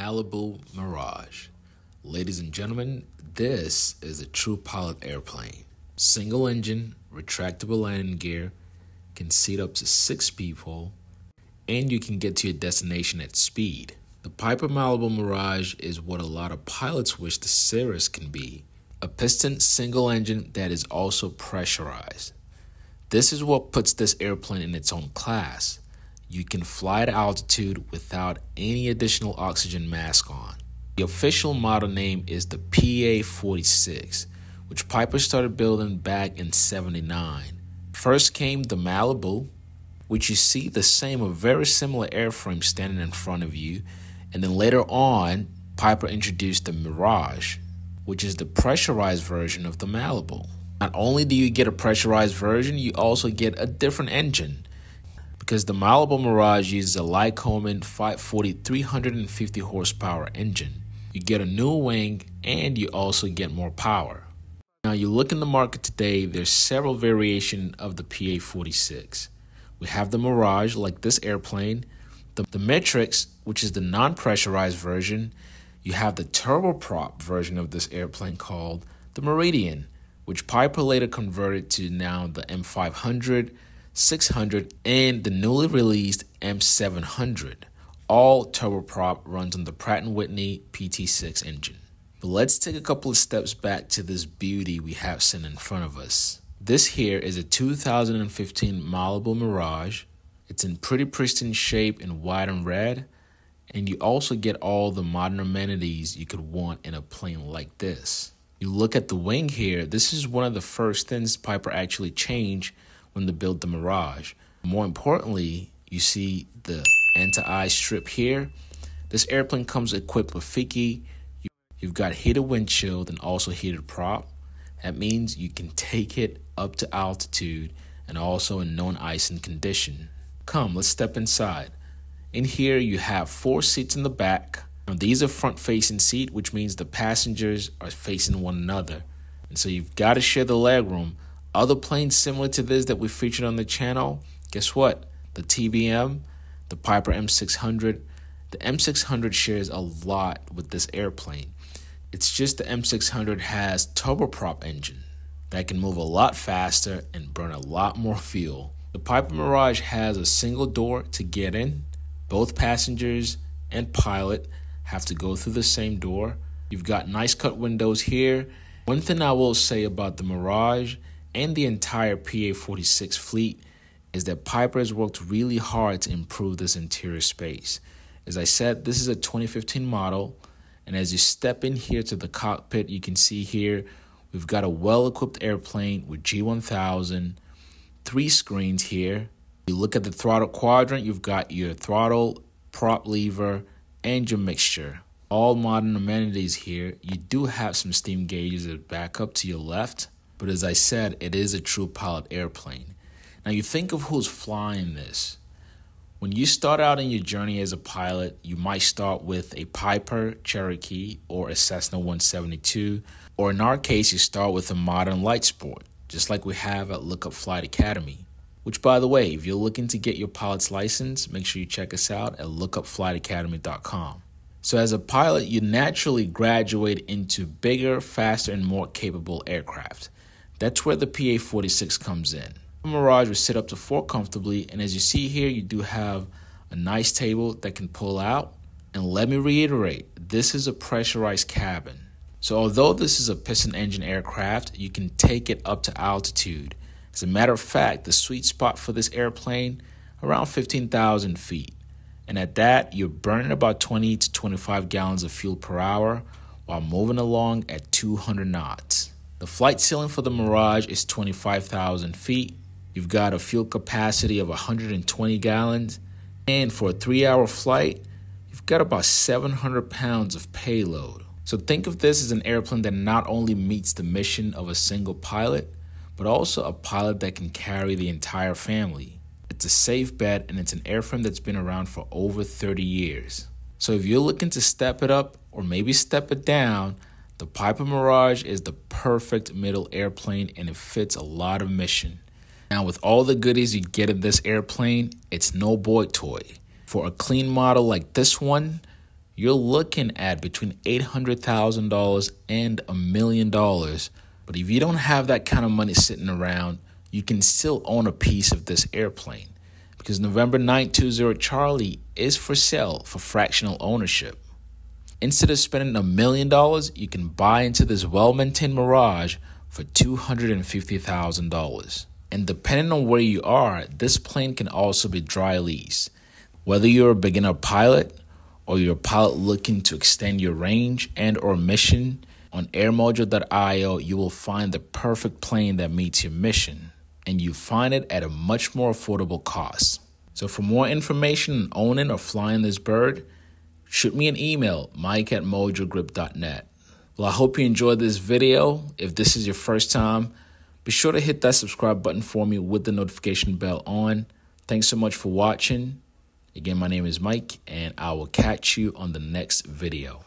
Malibu Mirage. Ladies and gentlemen, this is a true pilot airplane. Single engine, retractable landing gear, can seat up to 6 people, and you can get to your destination at speed. The Piper Malibu Mirage is what a lot of pilots wish the Cirrus can be. A piston single engine that is also pressurized. This is what puts this airplane in its own class. You can fly at altitude without any additional oxygen mask on. The official model name is the PA-46, which Piper started building back in '79. First came the Malibu, which you see the same or very similar airframe standing in front of you, and then later on, Piper introduced the Mirage, which is the pressurized version of the Malibu. Not only do you get a pressurized version, you also get a different engine, because the Malibu Mirage uses a Lycoming 540 350 horsepower engine. You get a new wing and you also get more power. Now you look in the market today, there's several variations of the PA-46. We have the Mirage, like this airplane, the Matrix, which is the non-pressurized version. You have the turboprop version of this airplane called the Meridian, which Piper later converted to now the M500, 600, and the newly released M700. All turboprop runs on the Pratt & Whitney PT6 engine. But let's take a couple of steps back to this beauty we have sitting in front of us. This here is a 2015 Malibu Mirage. It's in pretty pristine shape in white and red, and you also get all the modern amenities you could want in a plane like this. You look at the wing here, this is one of the first things Piper actually changed when they built the Mirage. More importantly, you see the anti-eye strip here. This airplane comes equipped with Fiki. You've got heated windshield and also heated prop. That means you can take it up to altitude and also in non-icing condition. Come, let's step inside. In here, you have 4 seats in the back. Now, these are front-facing seats, which means the passengers are facing one another. And so you've got to share the legroom. Other planes similar to this that we featured on the channel, guess what? The TBM, the Piper M600. The M600 shares a lot with this airplane. It's just the M600 has turboprop engine that can move a lot faster and burn a lot more fuel. The Piper Mirage has a single door to get in. Both passengers and pilot have to go through the same door. You've got nice cut windows here. One thing I will say about the Mirage and the entire PA-46 fleet is that Piper has worked really hard to improve this interior space. As I said, this is a 2015 model, and as you step in here to the cockpit, you can see here we've got a well-equipped airplane with G1000, 3 screens here. You look at the throttle quadrant, you've got your throttle, prop lever, and your mixture. All modern amenities here. You do have some steam gauges that back up to your left, but as I said, it is a true pilot airplane. Now you think of who's flying this. When you start out in your journey as a pilot, you might start with a Piper Cherokee or a Cessna 172, or in our case, you start with a modern light sport, just like we have at Lookup Flight Academy. Which, by the way, if you're looking to get your pilot's license, make sure you check us out at lookupflightacademy.com. So as a pilot, you naturally graduate into bigger, faster, and more capable aircraft. That's where the PA-46 comes in. The Mirage will sit up to 4 comfortably, and as you see here, you do have a nice table that can pull out. And let me reiterate, this is a pressurized cabin. So although this is a piston engine aircraft, you can take it up to altitude. As a matter of fact, the sweet spot for this airplane, around 15,000 feet. And at that, you're burning about 20 to 25 gallons of fuel per hour while moving along at 200 knots. The flight ceiling for the Mirage is 25,000 feet. You've got a fuel capacity of 120 gallons. And for a 3-hour flight, you've got about 700 pounds of payload. So think of this as an airplane that not only meets the mission of a single pilot, but also a pilot that can carry the entire family. It's a safe bet, and it's an airframe that's been around for over 30 years. So if you're looking to step it up or maybe step it down, the Piper Mirage is the perfect middle airplane, and it fits a lot of mission. Now with all the goodies you get in this airplane, it's no boy toy. For a clean model like this one, you're looking at between $800,000 and $1 million. But if you don't have that kind of money sitting around, you can still own a piece of this airplane, because November 920 Charlie is for sale for fractional ownership. Instead of spending $1 million, you can buy into this well-maintained Mirage for $250,000. And depending on where you are, this plane can also be dry leased. Whether you're a beginner pilot or you're a pilot looking to extend your range and or mission, on airmodule.io, you will find the perfect plane that meets your mission, and you find it at a much more affordable cost. So for more information on owning or flying this bird, shoot me an email, mike@mojogrip.net. Well, I hope you enjoyed this video. If this is your first time, be sure to hit that subscribe button for me with the notification bell on. Thanks so much for watching. Again, my name is Mike, and I will catch you on the next video.